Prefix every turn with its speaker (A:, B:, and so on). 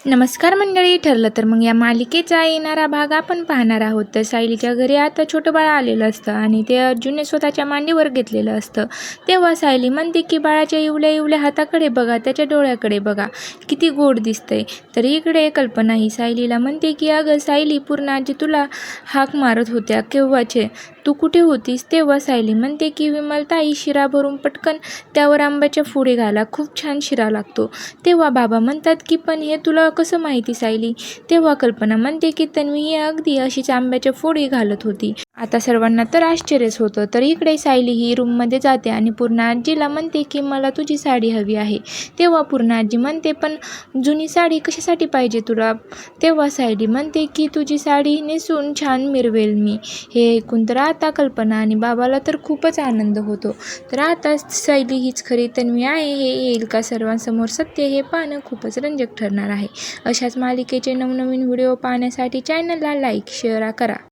A: नमस्कार मंडळी. ठरलं तर मग या मालिकेचा येणारा भाग आपण पाहणार आहोत. तर सायलीच्या घरी आता छोटं बाळ आलेलं असतं आणि ते अर्जुनने स्वतःच्या मांडीवर घेतलेलं असतं. तेव्हा सायली म्हणते की बाळाच्या इवल्या इवल्या हाताकडे बघा, त्याच्या डोळ्याकडे बघा, किती गोड दिसतंय. तर इकडे कल्पना ही सायलीला म्हणते की अगं सायली, पूर्ण आजी तुला हाक मारत होत्या केव्हाचे, तू कुठे होतीस? तेव्हा सायली म्हणते की विमलताई, शिरा भरून पटकन त्यावर आंब्याच्या फोडी घाला, खूप छान शिरा लागतो. तेव्हा बाबा म्हणतात की पण हे तुला कसं माहिती सायली? तेव्हा कल्पना म्हणते की तन्वी ही अगदी अशीच आंब्याच्या फोडी घालत होती. आता सर्वांना तर आश्चर्यच होतं. तर इकडे सायली ही रूममध्ये जाते आणि पूर्ण आजीला म्हणते की मला तुझी साडी हवी आहे. तेव्हा पूर्ण आजी म्हणते पण जुनी साडी कशासाठी पाहिजे तुला? तेव्हा सायली म्हणते की तुझी साडी नेसून छान मिरवेल मी. हे ऐकून तर आता कल्पना आणि बाबाला तर खूपच आनंद होतो. तर आता सायली हीच खरी तन्वी आहे हे येईल का सर्वांसमोर सत्य, हे पाहणं खूपच रंजक ठरणार आहे. अशाच मालिकेचे नवनवीन व्हिडिओ पाहण्यासाठी चॅनलला लाईक शेअर करा.